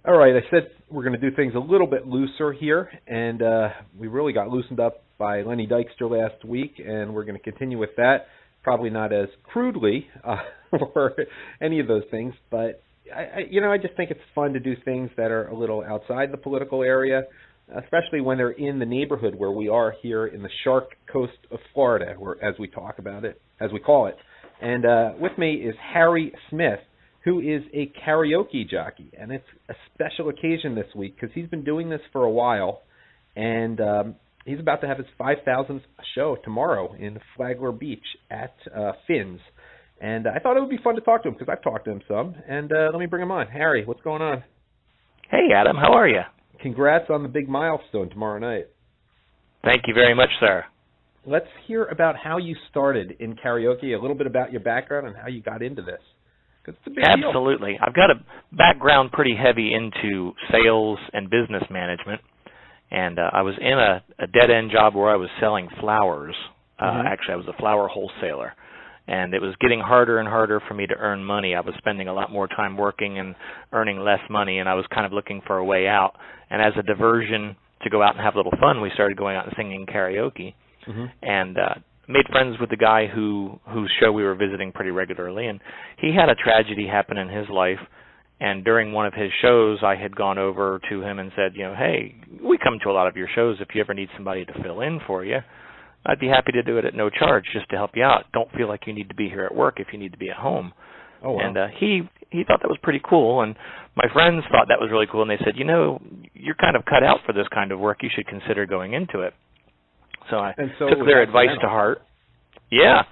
All right, I said we're going to do things a little bit looser here, and we really got loosened up by Lenny Dykstra last week, and we're going to continue with that. Probably not as crudely or any of those things, but I just think it's fun to do things that are a little outside the political area, especially when they're in the neighborhood where we are here in the Shark Coast of Florida, as we talk about it, as we call it. And with me is Harry Smith, who is a karaoke jockey, and it's a special occasion this week because he's been doing this for a while, and he's about to have his 5,000th show tomorrow in Flagler Beach at Finn's. And I thought it would be fun to talk to him because I've talked to him some, and let me bring him on. Harry, what's going on? Hey, Adam, how are you? Congrats on the big milestone tomorrow night. Thank you very much, sir. Let's hear about how you started in karaoke, a little bit about your background and how you got into this. It's a big Absolutely. deal. I've got a background pretty heavy into sales and business management, and I was in a dead-end job where I was selling flowers. Actually, I was a flower wholesaler, and it was getting harder and harder for me to earn money. I was spending a lot more time working and earning less money, and I was kind of looking for a way out. And as a diversion to go out and have a little fun, we started going out and singing karaoke, and made friends with the guy whose show we were visiting pretty regularly, and he had a tragedy happen in his life, and during one of his shows I had gone over to him and said, hey, we come to a lot of your shows. If you ever need somebody to fill in for you, I'd be happy to do it at no charge just to help you out. Don't feel like you need to be here at work if you need to be at home. Oh, wow. And he thought that was pretty cool, and my friends thought that was really cool, and they said, you're kind of cut out for this kind of work. You should consider going into it. So I took their advice to heart. Yeah,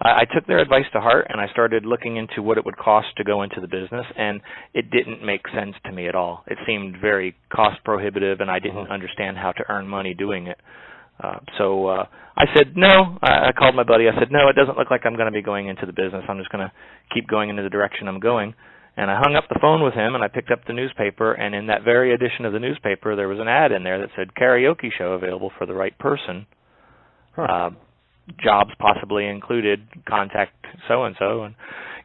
I took their advice to heart, and I started looking into what it would cost to go into the business, and it didn't make sense to me at all. It seemed very cost prohibitive, and I didn't understand how to earn money doing it. So I said no. I called my buddy. I said, no, it doesn't look like I'm going to be going into the business. I'm just going to keep going into the direction I'm going. And I hung up the phone with him, and I picked up the newspaper, and in that very edition of the newspaper, there was an ad in there that said, karaoke show available for the right person. Jobs possibly included, contact so-and-so, and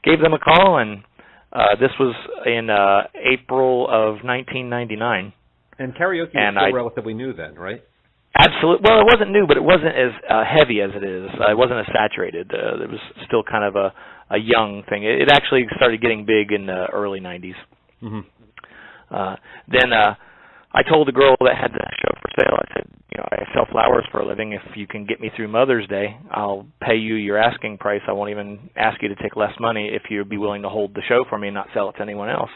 gave them a call, and this was in April of 1999. And karaoke was still relatively new then, right? Absolutely. Well, it wasn't new, but it wasn't as heavy as it is. It wasn't as saturated. It was still kind of a young thing. It actually started getting big in the early 90s. Then I told the girl that had the show for sale, I said, I sell flowers for a living. If you can get me through Mother's Day, I'll pay you your asking price. I won't even ask you to take less money if you'd be willing to hold the show for me and not sell it to anyone else.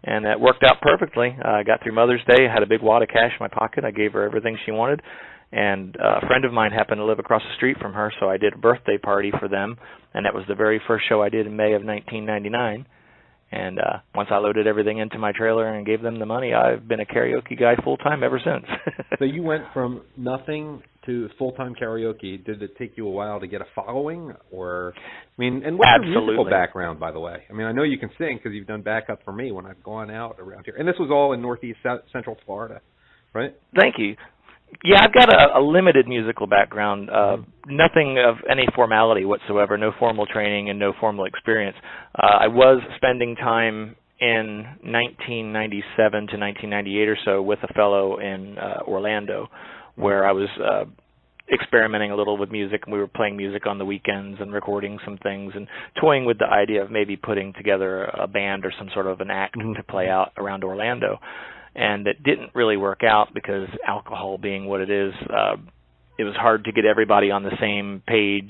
And that worked out perfectly. I got through Mother's Day, had a big wad of cash in my pocket. I gave her everything she wanted. And a friend of mine happened to live across the street from her, so I did a birthday party for them. And that was the very first show I did in May of 1999. And once I loaded everything into my trailer and gave them the money, I've been a karaoke guy full-time ever since. So you went from nothing to full-time karaoke. Did it take you a while to get a following? And what's your musical background, by the way? I know you can sing because you've done backup for me when I've gone out around here. And this was all in Northeast Central Florida, right? Thank you. Yeah, I've got a limited musical background, nothing of any formality whatsoever, no formal training and no formal experience. I was spending time in 1997 to 1998 or so with a fellow in Orlando where I was experimenting a little with music, and we were playing music on the weekends and recording some things and toying with the idea of maybe putting together a band or some sort of an act to play out around Orlando. And it didn't really work out because alcohol being what it is, it was hard to get everybody on the same page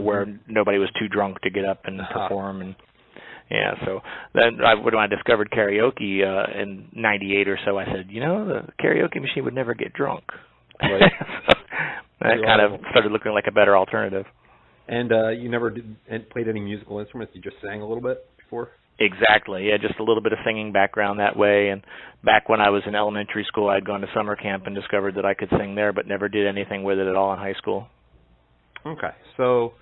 where nobody was too drunk to get up and perform. And so then when I discovered karaoke in 98 or so, I said, the karaoke machine would never get drunk. Right. That kind of started looking like a better alternative. And you never played any musical instruments? You just sang a little bit before? Exactly. Yeah, just a little bit of singing background that way. And back when I was in elementary school, I'd gone to summer camp and discovered that I could sing there, but never did anything with it at all in high school. Okay. So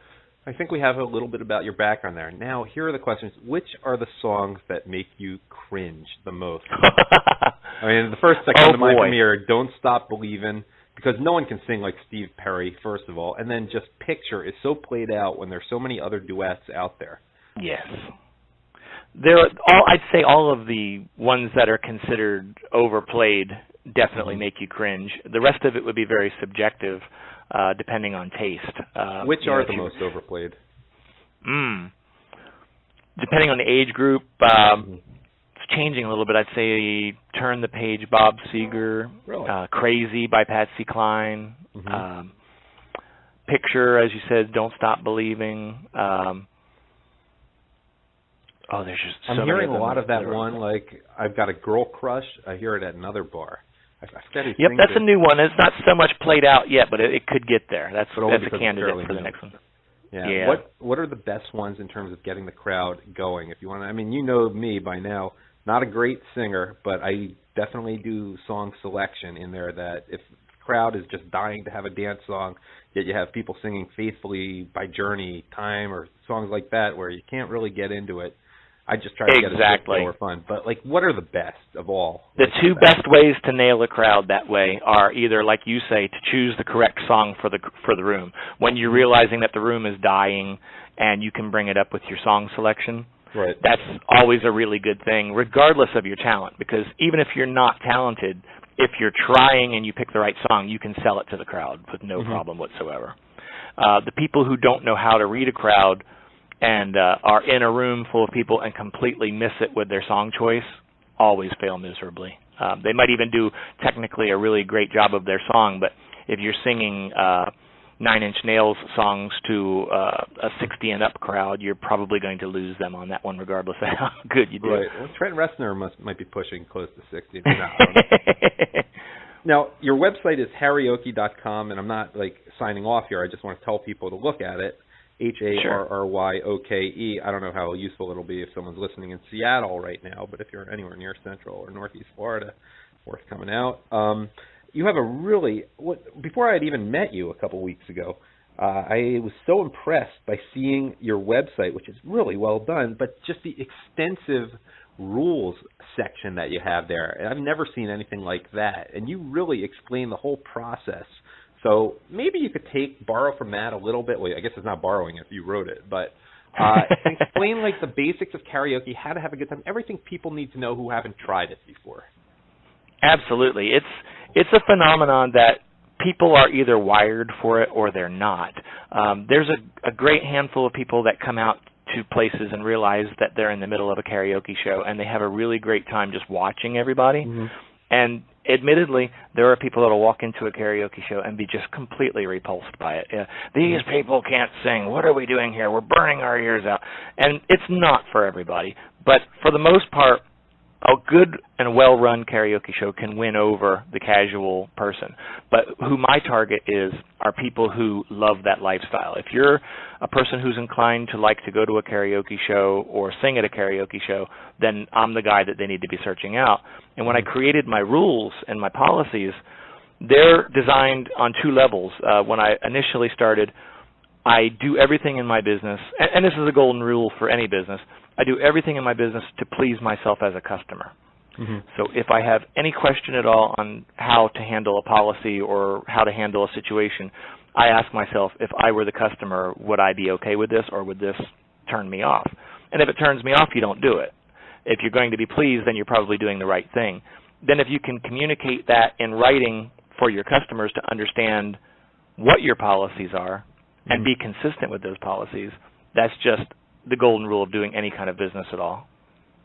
I think we have a little bit about your background there. Now, here are the questions. Which are the songs that make you cringe the most? The first that come to mind for me are Don't Stop Believin', because no one can sing like Steve Perry, first of all. And then just Picture is so played out when there's so many other duets out there. Yes. I'd say all of the ones that are considered overplayed definitely make you cringe. The rest of it would be very subjective, depending on taste. Which are the most overplayed? Depending on the age group, it's changing a little bit. I'd say Turn the Page, Bob Seger, really? Crazy by Patsy Cline, Picture, as you said, Don't Stop Believing. There's just so I'm many hearing of them. a lot of that one, like, I've got a girl crush. I hear it at another bar. Yep, that's a new one. It's not so much played out yet, but it could get there. That's a candidate for the next one. Yeah. What are the best ones in terms of getting the crowd going? If you want, I mean, you know me by now. Not a great singer, but I definitely do song selection in there. That if the crowd is just dying to have a dance song, yet you have people singing Faithfully by Journey, Time, or songs like that, where you can't really get into it. I just try to get it more fun. But, like, what are the best of all? The two best ways to nail a crowd that way are either, like you say, to choose the correct song for the room. When you're realizing that the room is dying and you can bring it up with your song selection, right. That's always a really good thing, regardless of your talent. Because even if you're not talented, if you're trying and you pick the right song, you can sell it to the crowd with no problem whatsoever. The people who don't know how to read a crowd and are in a room full of people and completely miss it with their song choice always fail miserably. They might even do technically a really great job of their song, but if you're singing Nine Inch Nails songs to a 60 and up crowd, you're probably going to lose them on that one regardless of how good you do. Right. Well, Trent Reznor might be pushing close to 60. Now, your website is karaoke.com, and I'm not, like, signing off here. I just want to tell people to look at it. HARRYOKE. I don't know how useful it'll be if someone's listening in Seattle right now, but if you're anywhere near Central or Northeast Florida, worth coming out. You have a really, before I had even met you a couple weeks ago, I was so impressed by seeing your website, which is really well done, but just the extensive rules section that you have there. And I've never seen anything like that. And you really explain the whole process. So maybe you could borrow from that a little bit. Well, I guess it's not borrowing if you wrote it, but explain like the basics of karaoke, how to have a good time, everything people need to know who haven't tried it before. Absolutely. It's a phenomenon that people are either wired for it or they're not. There's a great handful of people that come out to places and realize that they're in the middle of a karaoke show and they have a really great time just watching everybody. And admittedly, there are people that will walk into a karaoke show and be just completely repulsed by it. These people can't sing. What are we doing here? We're burning our ears out. And it's not for everybody. But for the most part, a good and well-run karaoke show can win over the casual person. But who my target are people who love that lifestyle. If you're a person who's inclined to like to go to a karaoke show or sing at a karaoke show, then I'm the guy that they need to be searching out. And when I created my rules and my policies, they're designed on two levels. When I initially started, I do everything in my business, and this is a golden rule for any business, I do everything in my business to please myself as a customer. So if I have any question at all on how to handle a policy or how to handle a situation, I ask myself, if I were the customer, would I be okay with this or would this turn me off? And if it turns me off, you don't do it. If you're going to be pleased, then you're probably doing the right thing. Then if you can communicate that in writing for your customers to understand what your policies are and be consistent with those policies, that's just the golden rule of doing any kind of business at all.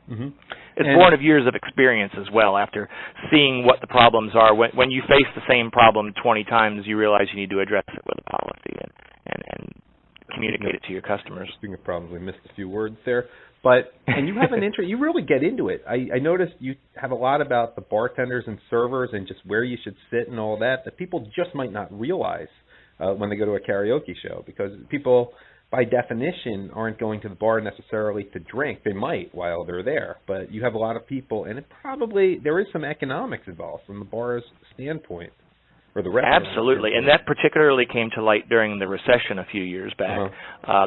It's born of years of experience as well. After seeing what the problems are, when you face the same problem 20 times, you realize you need to address it with a policy and communicate it to your customers. Speaking of problems, we missed a few words there. And you have an intro. You really get into it. I noticed you have a lot about the bartenders and servers and just where you should sit and all that people just might not realize when they go to a karaoke show, because people, by definition, aren't going to the bar necessarily to drink. They might while they're there, but you have a lot of people, and there is some economics involved from the bar's standpoint, or the restaurant. Absolutely, and that particularly came to light during the recession a few years back.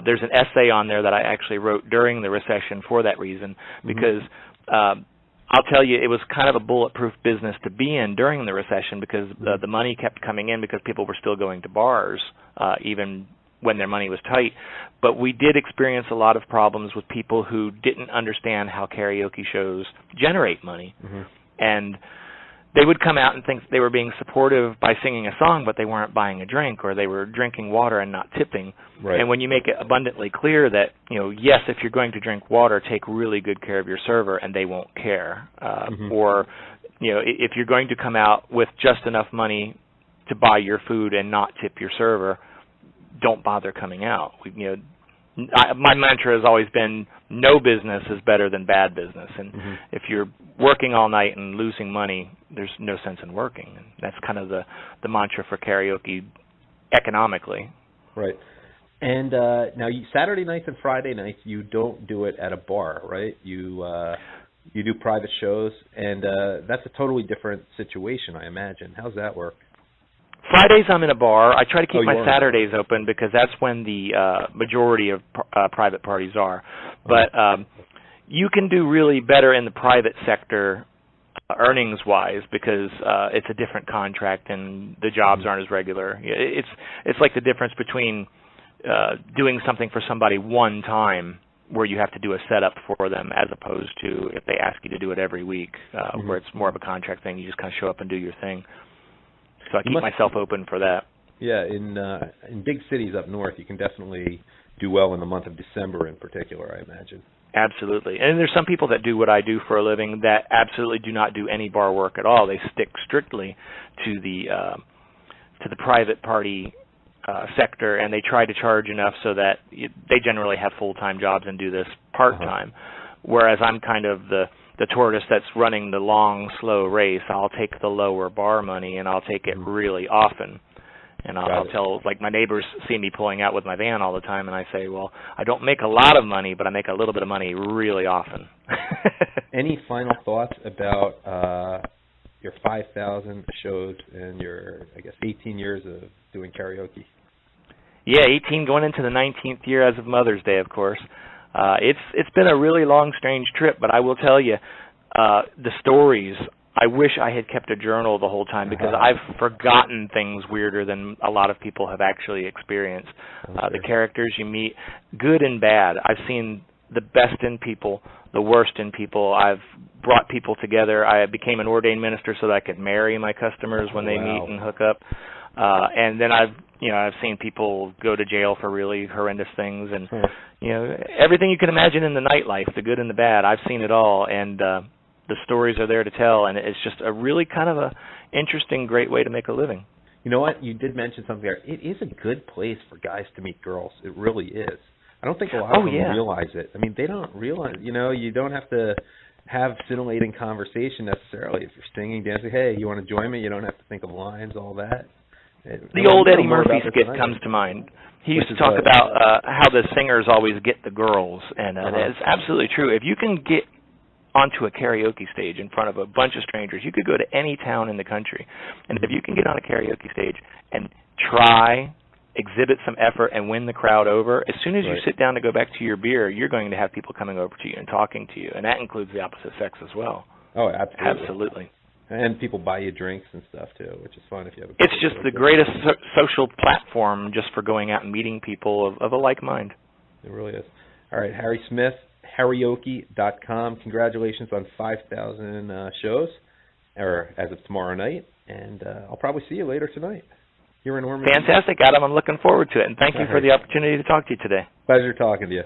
There's an essay on there that I actually wrote during the recession for that reason, because I'll tell you, it was kind of a bulletproof business to be in during the recession, because the money kept coming in because people were still going to bars, even when their money was tight. But we did experience a lot of problems with people who didn't understand how karaoke shows generate money. Mm-hmm. And they would come out and think they were being supportive by singing a song, but they weren't buying a drink, or they were drinking water and not tipping. Right. And when you make it abundantly clear that, yes, if you're going to drink water, take really good care of your server, and they won't care. Or, if you're going to come out with just enough money to buy your food and not tip your server, don't bother coming out. My mantra has always been no business is better than bad business. And if you're working all night and losing money, there's no sense in working. And that's kind of the mantra for karaoke economically. Right. And now Saturday nights and Friday nights, you don't do it at a bar, right? You do private shows, and that's a totally different situation, I imagine. How's that work? Fridays I'm in a bar. I try to keep my Saturdays open because that's when the majority of private parties are. But you can do really better in the private sector earnings-wise because it's a different contract and the jobs aren't as regular. It's like the difference between doing something for somebody one time where you have to do a setup for them as opposed to if they ask you to do it every week where it's more of a contract thing. You just kind of show up and do your thing. So I keep myself open for that. Yeah, in big cities up north, you can definitely do well in the month of December in particular, I imagine. Absolutely. And there's some people that do what I do for a living that absolutely do not do any bar work at all. They stick strictly to the private party sector, and they try to charge enough so that they generally have full-time jobs and do this part-time, whereas I'm kind of the tortoise that's running the long, slow race. I'll take the lower bar money, and I'll take it really often. And I'll tell, like, my neighbors see me pulling out with my van all the time, and I say, well, I don't make a lot of money, but I make a little bit of money really often. Any final thoughts about your 5,000 shows and your, 18 years of doing karaoke? Yeah, 18 going into the 19th year as of Mother's Day, of course. It's been a really long, strange trip, but I will tell you, the stories, I wish I had kept a journal the whole time because I've forgotten things weirder than a lot of people have actually experienced. The characters you meet, good and bad. I've seen the best in people, the worst in people. I've brought people together. I became an ordained minister so that I could marry my customers when they meet and hook up. And then I've seen people go to jail for really horrendous things, and everything you can imagine in the nightlife, the good and the bad. I've seen it all, and the stories are there to tell, and it's just a really kind of a interesting, great way to make a living. You know what? You did mention something there. It is a good place for guys to meet girls. It really is. I don't think a lot of them realize it. I mean, they don't realize, you don't have to have scintillating conversation necessarily. If you're singing, dancing, hey, you want to join me? You don't have to think of lines, all that. The old Eddie Murphy skit comes to mind. He used to talk about how the singers always get the girls, and it's absolutely true. If you can get onto a karaoke stage in front of a bunch of strangers, you could go to any town in the country, and if you can get on a karaoke stage and try, exhibit some effort, and win the crowd over, as soon as you sit down to go back to your beer, you're going to have people coming over to you and talking to you, and that includes the opposite sex as well. Oh, absolutely. Absolutely. And people buy you drinks and stuff, too, which is fun if you have a... It's just the greatest social platform just for going out and meeting people of a like mind. It really is. All right, Harry Smith, karaoke.com. Congratulations on 5,000 shows, or as of tomorrow night, and I'll probably see you later tonight. You're in Ormond. Fantastic, Adam. I'm looking forward to it, and thank you for the opportunity to talk to you today. Pleasure talking to you.